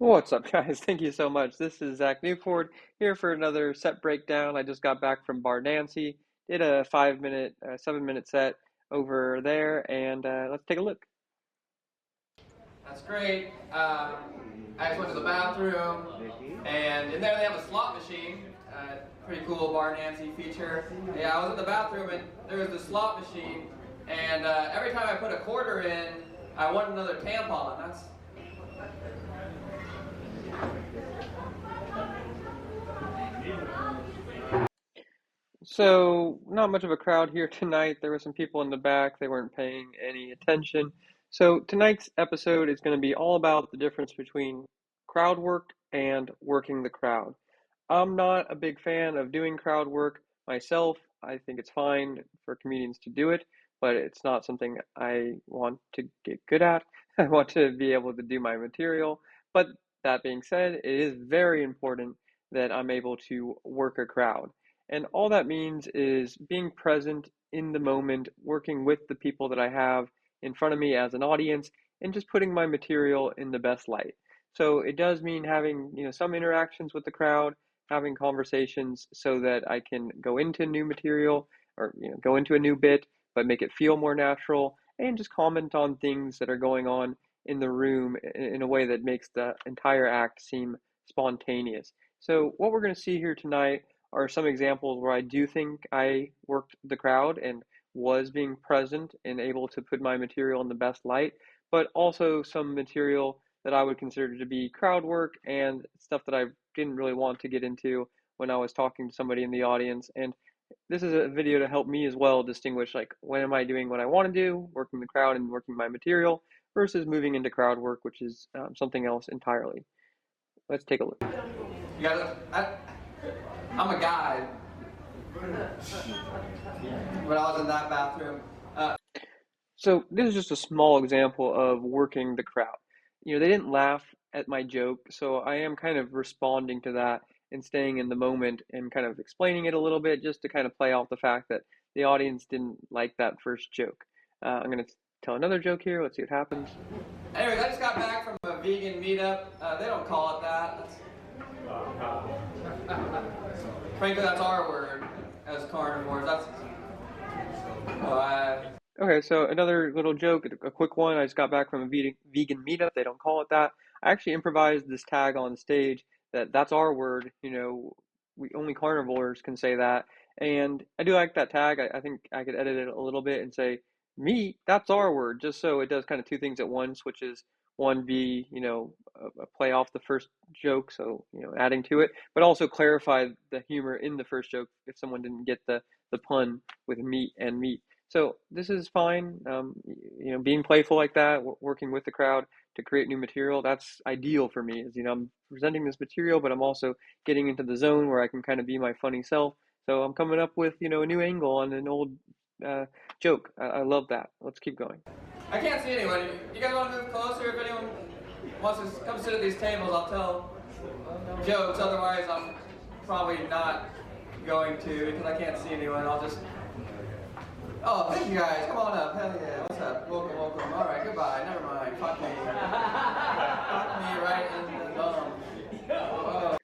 What's up, guys? Thank you so much. This is Zach Newford here for another set breakdown. I just got back from Bar Nancy, did a 5 minute, 7 minute set over there, and let's take a look. That's great. I just went to the bathroom, and in there they have a slot machine. Pretty cool Bar Nancy feature. Yeah, I was in the bathroom, and there was the slot machine, and every time I put a quarter in, I won another tampon. That's So, not much of a crowd here tonight. There were some people in the back, they weren't paying any attention. So, tonight's episode is going to be all about the difference between crowd work and working the crowd. I'm not a big fan of doing crowd work myself. I think it's fine for comedians to do it, but it's not something I want to get good at. I want to be able to do my material. But that being said, it is very important that I'm able to work a crowd. And all that means is being present in the moment, working with the people that I have in front of me as an audience, and just putting my material in the best light. So it does mean having, some interactions with the crowd, having conversations so that I can go into new material or go into a new bit, but make it feel more natural and just comment on things that are going on in the room in a way that makes the entire act seem spontaneous. So what we're going to see here tonight are some examples where I do think I worked the crowd and was being present and able to put my material in the best light, but also some material that I would consider to be crowd work and stuff that I didn't really want to get into when I was talking to somebody in the audience. And this is a video to help me as well distinguish, like, when am I doing what I want to do, working the crowd and working my material, versus moving into crowd work, which is something else entirely. Let's take a look. you guys. I'm a guy, but I was in that bathroom. So this is just a small example of working the crowd. They didn't laugh at my joke, so I am kind of responding to that and staying in the moment and kind of explaining it a little bit just to kind of play off the fact that the audience didn't like that first joke. I'm going to tell another joke here. Let's see what happens. Anyways, I just got back from a vegan meetup. They don't call it that. Frankly, that's our word as carnivores. That's. Okay, so another little joke, a quick one. I just got back from a vegan meetup. They don't call it that. I actually improvised this tag on stage that's our word. We only carnivores can say that. And I do like that tag. I think I could edit it a little bit and say, meat, that's our word, just so it does kind of two things at once, which is one, be, a play off the first joke, so, adding to it, but also clarify the humor in the first joke if someone didn't get the pun with meat and meat. So this is fine. Being playful like that, working with the crowd to create new material, that's ideal for me. Is I'm presenting this material, but I'm also getting into the zone where I can kind of be my funny self. So I'm coming up with a new angle on an old joke. I love that. Let's keep going. I can't see anyone. You guys want to move closer? If anyone wants to come sit at these tables, I'll tell jokes. Otherwise, I'm probably not going to because I can't see anyone. I'll just. Oh, thank you guys. Come on up. Hell yeah. What's up? Welcome, welcome. All right, goodbye. Never mind. Fuck me. Fuck me right in the dome. Oh.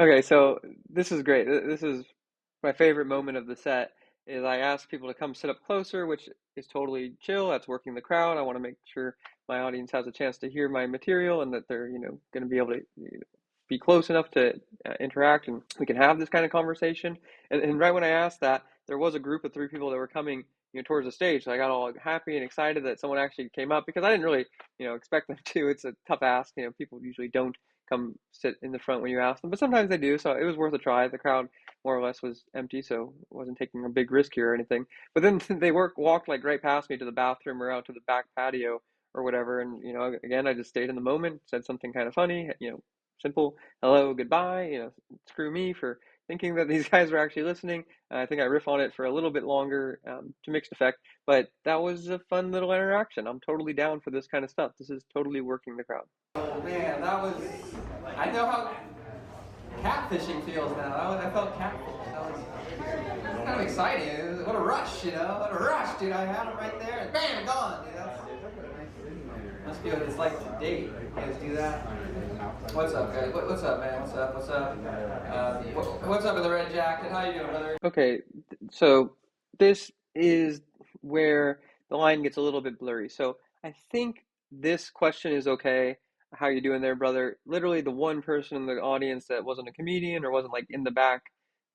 Okay, so this is great. This is my favorite moment of the set. Is I ask people to come sit up closer, which is totally chill. That's working the crowd. I want to make sure my audience has a chance to hear my material and that they're, going to be able to be close enough to interact and we can have this kind of conversation. And right when I asked that, there was a group of 3 people that were coming, towards the stage. So I got all happy and excited that someone actually came up because I didn't really, expect them to. It's a tough ask. People usually don't come sit in the front when you ask them, but sometimes they do. So it was worth a try. The crowd more or less was empty, so wasn't taking a big risk here or anything. But then they walked like right past me to the bathroom or out to the back patio or whatever. And, again, I just stayed in the moment, said something kind of funny, simple hello, goodbye, screw me for thinking that these guys were actually listening. I think I riff on it for a little bit longer to mixed effect, but that was a fun little interaction. I'm totally down for this kind of stuff. This is totally working the crowd. Oh man, I know how catfishing feels now. I felt catfish. That was kind of exciting. What a rush, What a rush, dude. I had him right there and bam, gone, Let's do it. It's like to date. You guys do that? What's up, guys? What's up, man? What's up? What's up? What's up in the red jacket? How you doing, brother? Okay, so this is where the line gets a little bit blurry. So I think this question is okay. How you doing there, brother? Literally the one person in the audience that wasn't a comedian or wasn't like in the back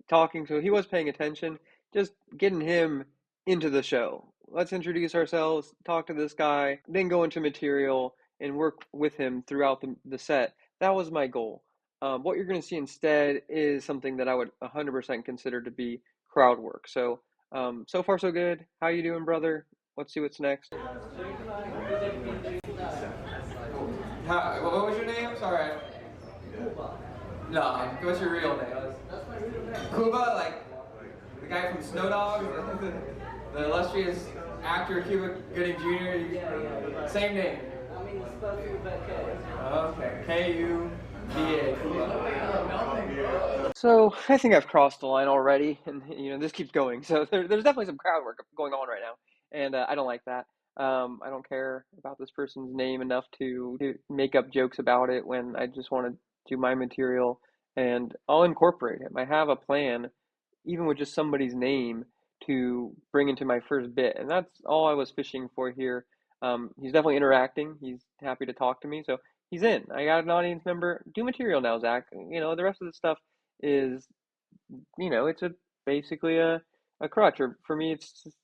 talking, so he was paying attention. Just getting him into the show. Let's introduce ourselves, talk to this guy, then go into material and work with him throughout the set. That was my goal. What you're going to see instead is something that I would 100% consider to be crowd work. So, so far so good. How you doing, brother? Let's see what's next. What was your name? Sorry. No, what's your real name? Cuba, like the guy from Snow Dogs, the illustrious actor Cuba Gooding Jr. Same name. I mean, it's supposed to be about K. Okay, Kuba. Cuba. So I think I've crossed the line already, and this keeps going. So there's definitely some crowd work going on right now, and I don't like that. I don't care about this person's name enough to make up jokes about it when I just want to do my material, and I'll incorporate him. I have a plan, even with just somebody's name, to bring into my first bit, and that's all I was fishing for here. He's definitely interacting. He's happy to talk to me, so he's in. I got an audience member. Do material now, Zach. The rest of the stuff is, it's basically a crutch. Or for me, it's just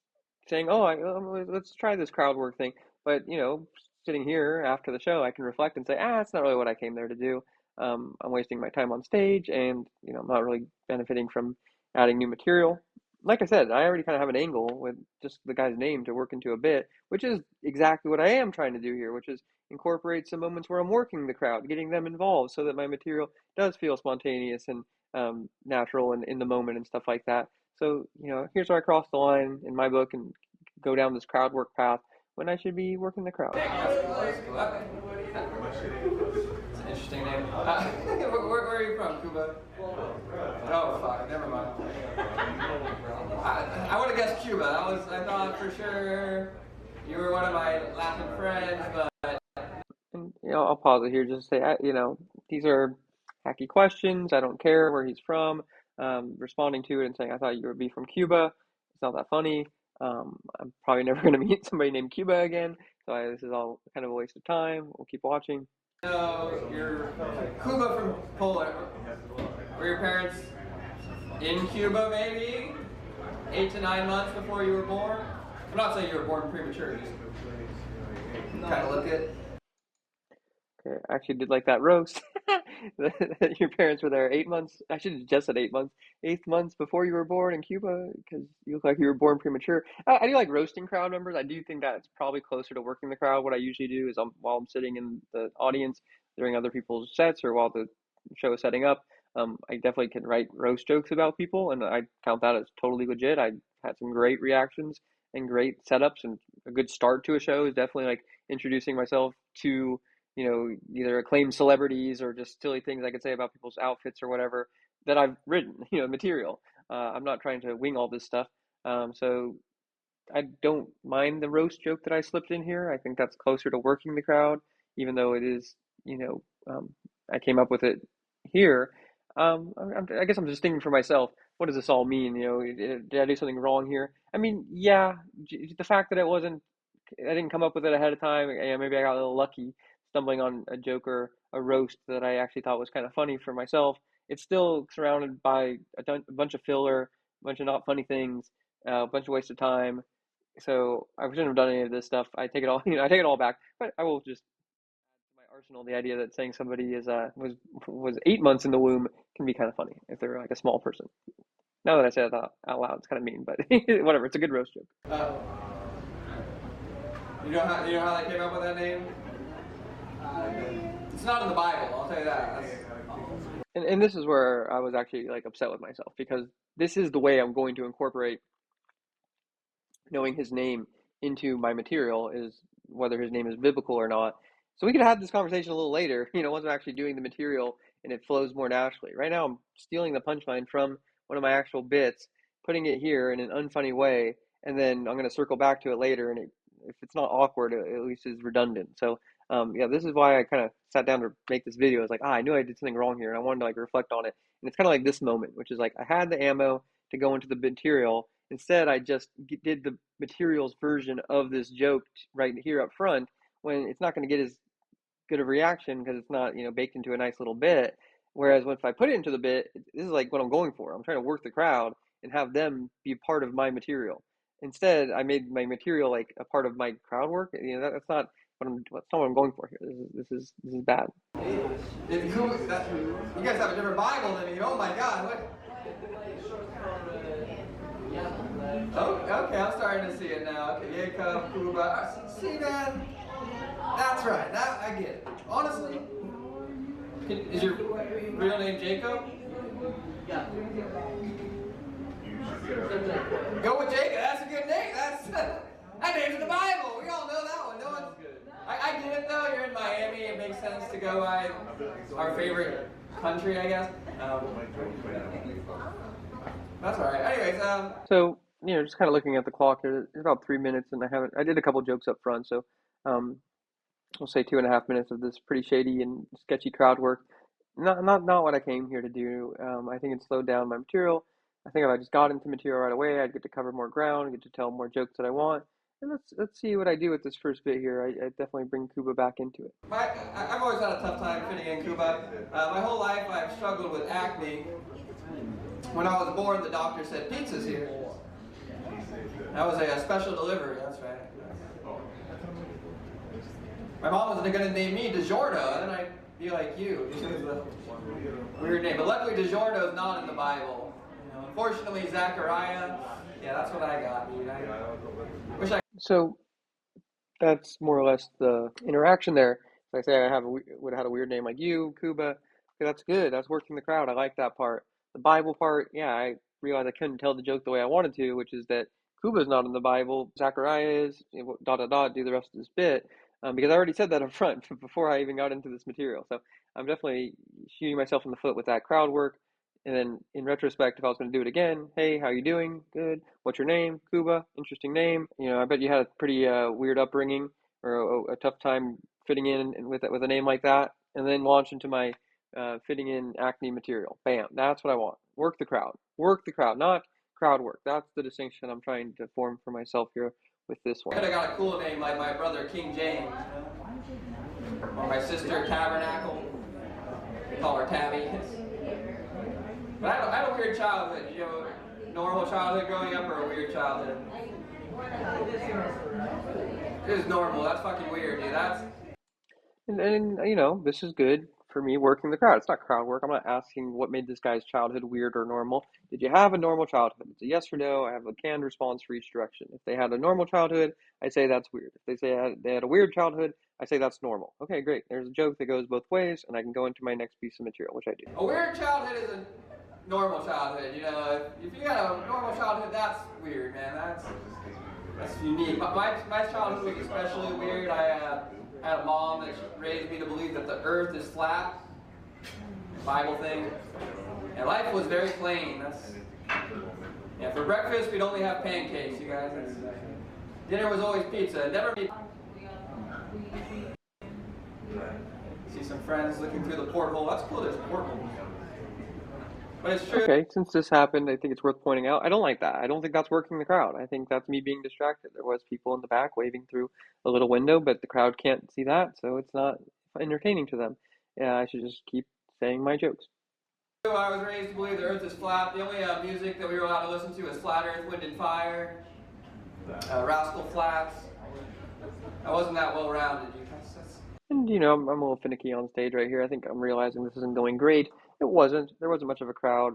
saying, oh, let's try this crowd work thing. But sitting here after the show, I can reflect and say, it's not really what I came there to do. I'm wasting my time on stage, and I'm not really benefiting from adding new material. Like I said, I already kind of have an angle with just the guy's name to work into a bit, which is exactly what I am trying to do here, which is incorporate some moments where I'm working the crowd, getting them involved so that my material does feel spontaneous and natural and in the moment and stuff like that. So, here's where I cross the line in my book and go down this crowd work path when I should be working the crowd. It's an interesting name. Where are you from, Cuba? Oh, fuck, never mind. I would have guessed Cuba. I thought for sure you were one of my Latin friends, but... And, I'll pause it here just to say, these are hacky questions. I don't care where he's from. Responding to it and saying, I thought you would be from Cuba. It's not that funny. I'm probably never going to meet somebody named Cuba again. So this is all kind of a waste of time. We'll keep watching. No, you're Cuba from Poland. Were your parents in Cuba maybe 8 to 9 months before you were born? I'm not saying you were born premature, just kind of look it. Okay, I actually did like that roast. Your parents were there 8 months. I should have just said 8 months. 8 months before you were born in Cuba, because you look like you were born premature. I do like roasting crowd members. I do think that it's probably closer to working the crowd. What I usually do is while I'm sitting in the audience during other people's sets or while the show is setting up, I definitely can write roast jokes about people, and I count that as totally legit. I had some great reactions and great setups, and a good start to a show is definitely like introducing myself to either acclaimed celebrities or just silly things I could say about people's outfits or whatever that I've written, material. I'm not trying to wing all this stuff. So I don't mind the roast joke that I slipped in here. I think that's closer to working the crowd, even though it is, I came up with it here. I guess I'm just thinking for myself, what does this all mean? Did I do something wrong here? I mean, yeah, the fact that I didn't come up with it ahead of time. Maybe I got a little lucky stumbling on a joke or a roast that I actually thought was kind of funny for myself. It's still surrounded by a bunch of filler, a bunch of not funny things, a bunch of waste of time. So I shouldn't have done any of this stuff. I take it all, I take it all back. But I will just add to my arsenal the idea that saying somebody was 8 months in the womb can be kind of funny if they're like a small person. Now that I say that out loud, it's kind of mean, but whatever. It's a good roast joke. You know how they came up with that name? It's not in the Bible, I'll tell you that. And this is where I was actually like upset with myself, because this is the way I'm going to incorporate knowing his name into my material, is whether his name is biblical or not. So we could have this conversation a little later, once I'm actually doing the material and it flows more naturally. Right now I'm stealing the punchline from one of my actual bits, putting it here in an unfunny way, and then I'm going to circle back to it later, and if it's not awkward, it at least is redundant. So Yeah, this is why I kind of sat down to make this video. It's like, I knew I did something wrong here, and I wanted to like reflect on it. And it's kind of like this moment, which is like I had the ammo to go into the material. Instead, I just did the materials version of this joke right here up front when it's not going to get as good of a reaction because it's not, baked into a nice little bit. Whereas if I put it into the bit, this is like what I'm going for. I'm trying to work the crowd and have them be part of my material. Instead, I made my material like a part of my crowd work. That's not that's not what I'm going for here. This is bad. You guys have a different Bible than me. Oh my God! What? Oh, okay, I'm starting to see it now. Okay, Jacob, Kuba. See, man, that's right. Now I get it. Honestly, is your real name Jacob? Yeah. Go with Jacob. That's a good name. That name's in the Bible. We all know that one. No one. I get it though. You're in Miami. It makes sense to go by our favorite country, I guess. That's all right. Anyways, So, just kind of looking at the clock here, it's about 3 minutes, and I did a couple jokes up front, so we'll say 2.5 minutes of this pretty shady and sketchy crowd work. Not what I came here to do. I think it slowed down my material. I think if I just got into material right away, I'd get to cover more ground, get to tell more jokes that I want. And let's see what I do with this first bit here. I definitely bring Kuba back into it. I've always had a tough time fitting in Cuba. My whole life I've struggled with acne. When I was born, the doctor said, "Pizza's here." That was a special delivery, that's right. My mom was going to name me DiGiorno, and then I'd be like you. This is a weird name. But luckily, DiGiorno is not in the Bible. Unfortunately, Zachariah, yeah, that's what I got. So that's more or less the interaction there. If I say would have had a weird name like you, Kuba, okay, that's good. That's working the crowd. I like that part. The Bible part, yeah, I realized I couldn't tell the joke the way I wanted to, which is that Kuba's not in the Bible, Zachariah is, dot, dot, dot, do the rest of this bit, because I already said that up front before I even got into this material. So I'm definitely shooting myself in the foot with that crowd work. And then in retrospect, if I was going to do it again, hey, how you doing? Good. What's your name? Kuba. Interesting name. I bet you had a pretty weird upbringing or a tough time fitting in with a name like that. And then launch into my fitting in acne material. Bam. That's what I want. Work the crowd. Work the crowd, not crowd work. That's the distinction I'm trying to form for myself here with this one. I could have got a cool name like my brother King James, or my sister Tabernacle. We call her Tabby. But I had a weird childhood. Did you have a normal childhood growing up or a weird childhood? It was normal. That's fucking weird, dude. And this is good for me working the crowd. It's not crowd work. I'm not asking what made this guy's childhood weird or normal. Did you have a normal childhood? It's a yes or no. I have a canned response for each direction. If they had a normal childhood, I say that's weird. If they say they had a weird childhood, I say that's normal. Okay, great. There's a joke that goes both ways, and I can go into my next piece of material, which I do. A weird childhood is a normal childhood. If you got a normal childhood, that's weird, man. That's unique. My childhood was especially weird. I had a mom that raised me to believe that the earth is flat. Bible thing. And life was very plain. For breakfast, we'd only have pancakes, you guys. Dinner was always pizza. Never pizza. See some friends looking through the porthole. That's cool, there's a porthole. But it's true. Okay, since this happened, I think it's worth pointing out. I don't like that. I don't think that's working the crowd. I think that's me being distracted. There was people in the back waving through a little window, but the crowd can't see that, so it's not entertaining to them. Yeah, I should just keep saying my jokes. I was raised to believe the earth is flat. The only music that we were allowed to listen to was Flat Earth, Wind and Fire, Rascal Flatts. I wasn't that well-rounded. And, I'm a little finicky on stage right here. I think I'm realizing this isn't going great. It wasn't. There wasn't much of a crowd.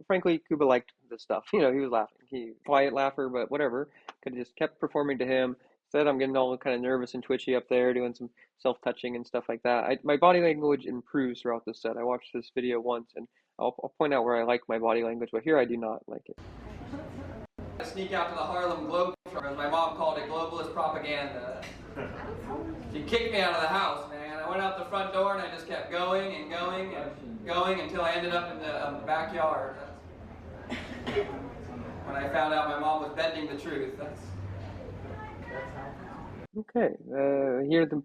Frankly, Kuba liked this stuff. He was laughing. He quiet laugher, but whatever. Could have just kept performing to him. Instead, I'm getting all kind of nervous and twitchy up there, doing some self-touching and stuff like that. My body language improves throughout this set. I watched this video once, and I'll point out where I like my body language, but here I do not like it. I sneak out to the Harlem Globetrotters. My mom called it globalist propaganda. She kicked me out of the house, man. I went out the front door and I just kept going and going and going until I ended up in the backyard. When I found out my mom was bending the truth. Okay, here the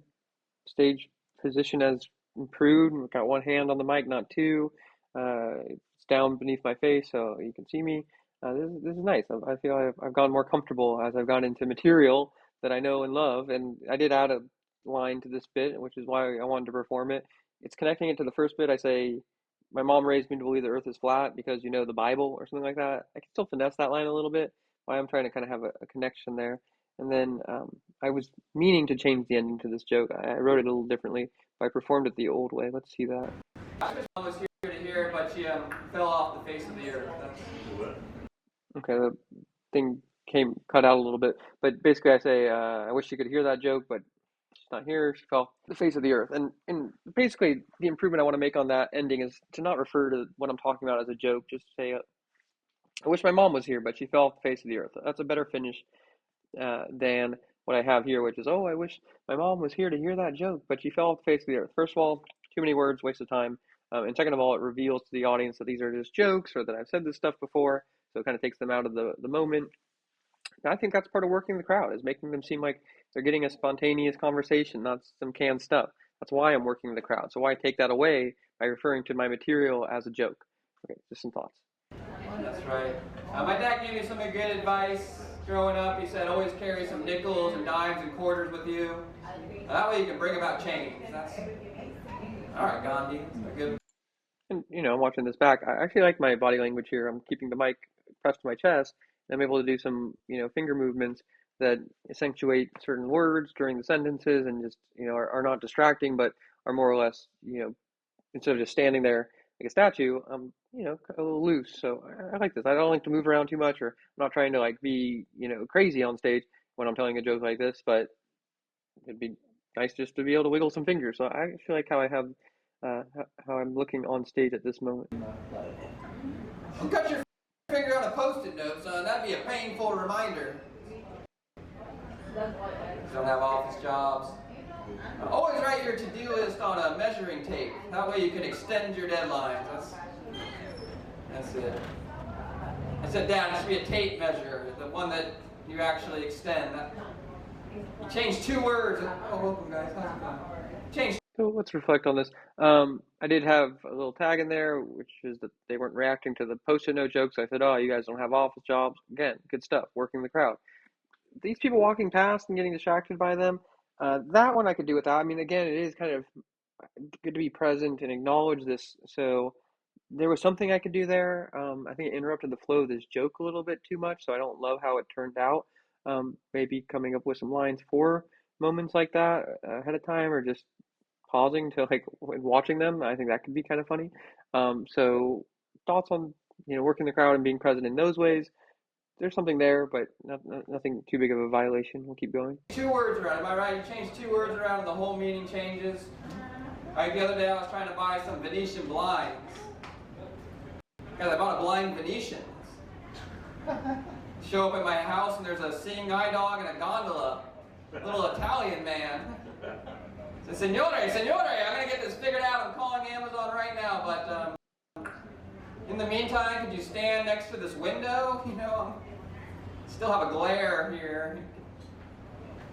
stage position has improved. I've got one hand on the mic, not two. It's down beneath my face, so you can see me. This is nice. I feel I've gotten more comfortable as I've gone into material that I know and love. And I did add a line to this bit, which is why I wanted to perform it. It's connecting it to the first bit. I say, my mom raised me to believe the earth is flat because you know the Bible or something like that. I can still finesse that line a little bit. Why I'm trying to kind of have a connection there. And then I was meaning to change the ending to this joke. I wrote it a little differently, but I performed it the old way. Let's see that. My mom was here to hear, but she fell off the face of the earth. Okay, the thing came cut out a little bit, but basically I say, I wish you could hear that joke, but she's not here. She fell off the face of the earth. And basically the improvement I want to make on that ending is to not refer to what I'm talking about as a joke. Just say, I wish my mom was here, but she fell off the face of the earth. That's a better finish than what I have here, which is, oh, I wish my mom was here to hear that joke, but she fell off the face of the earth. First of all, too many words, waste of time. And second of all, it reveals to the audience that these are just jokes or that I've said this stuff before. So it kind of takes them out of the moment. And I think that's part of working the crowd, is making them seem like they're getting a spontaneous conversation, not some canned stuff. That's why I'm working the crowd. So why take that away by referring to my material as a joke? Okay, just some thoughts. That's right. My dad gave me some good advice growing up. He said, always carry some nickels and dimes and quarters with you. That way you can bring about change. All right, Gandhi. Good. And, I'm watching this back. I actually like my body language here. I'm keeping the mic pressed to my chest, and I'm able to do some, finger movements that accentuate certain words during the sentences and just, are not distracting, but are more or less, instead of just standing there like a statue, I'm, a little loose. So I like this. I don't like to move around too much, or I'm not trying to like be, crazy on stage when I'm telling a joke like this, but it'd be nice just to be able to wiggle some fingers. So I feel like how I have, how I'm looking on stage at this moment. Don't cut your finger on a post-it note, son. That'd be a painful reminder. Don't have office jobs. Always write your to-do list on a measuring tape. That way you can extend your deadlines. That's it. I said, Dad, it should be a tape measure, the one that you actually extend. You change 2 words. Oh, welcome, guys. How's it going? Change. So let's reflect on this. I did have a little tag in there, which is that they weren't reacting to the post-it note jokes. I said, oh, you guys don't have office jobs. Again, good stuff, working the crowd. These people walking past and getting distracted by them, that one I could do without. I mean, again, it is kind of good to be present and acknowledge this. So there was something I could do there. I think it interrupted the flow of this joke a little bit too much, so I don't love how it turned out. Maybe coming up with some lines for moments like that ahead of time, or just pausing to like watching them. I think that could be kind of funny. So thoughts on working the crowd and being present in those ways. There's something there, but nothing too big of a violation. We'll keep going. 2 words around. Am I right? You change 2 words around and the whole meaning changes. Right, the other day I was trying to buy some Venetian blinds. Because I bought a blind Venetian. Show up at my house and there's a seeing eye dog and a gondola. A little Italian man. Said, Signore, I'm going to get this figured out. I'm calling Amazon right now, but in the meantime, could you stand next to this window? Still have a glare here.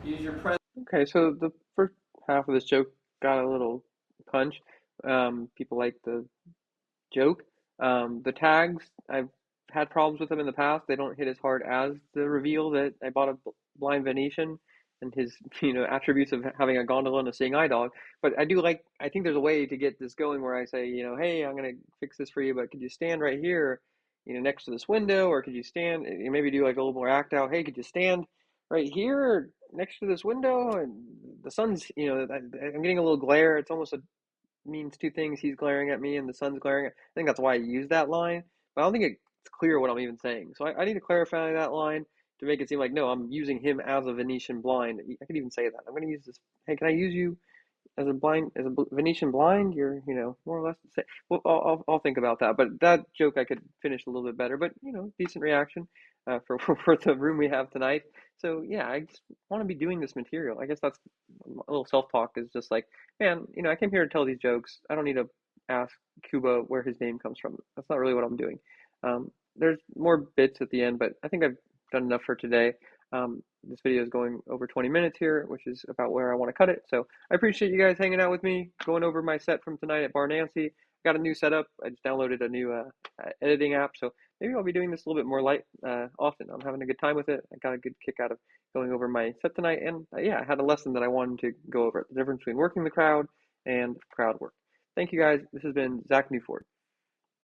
Use your presence. Okay, so the first half of this joke got a little punch. People like the joke. The tags, I've had problems with them in the past. They don't hit as hard as the reveal that I bought a blind Venetian and his, attributes of having a gondola and a seeing eye dog. But I think there's a way to get this going where I say, hey, I'm going to fix this for you, but could you stand right here, next to this window, or could you stand, maybe do like a little more act out. Hey, could you stand right here next to this window? And the sun's, I'm getting a little glare. It's almost means 2 things. He's glaring at me and the sun's glaring at. I think that's why I use that line, but I don't think it's clear what I'm even saying. So I need to clarify that line to make it seem like, no, I'm using him as a Venetian blind. I could even say that. I'm going to use this. Hey, can I use you as a Venetian blind? You're, more or less the same. Well, I'll think about that. But that joke I could finish a little bit better. But decent reaction for the room we have tonight. So yeah, I just want to be doing this material. I guess that's a little self-talk, is just like, man, I came here to tell these jokes. I don't need to ask Cuba where his name comes from. That's not really what I'm doing. There's more bits at the end, but I think I've done enough for today. this video is going over 20 minutes here, which is about where I want to cut it. So I appreciate you guys hanging out with me, going over my set from tonight at Bar Nancy. Got a new setup. I just downloaded a new editing app, so maybe I'll be doing this a little bit more often. I'm having a good time with it. I got a good kick out of going over my set tonight, and yeah, I had a lesson that I wanted to go over, the difference between working the crowd and crowd work. Thank you guys. This has been Zach Newford.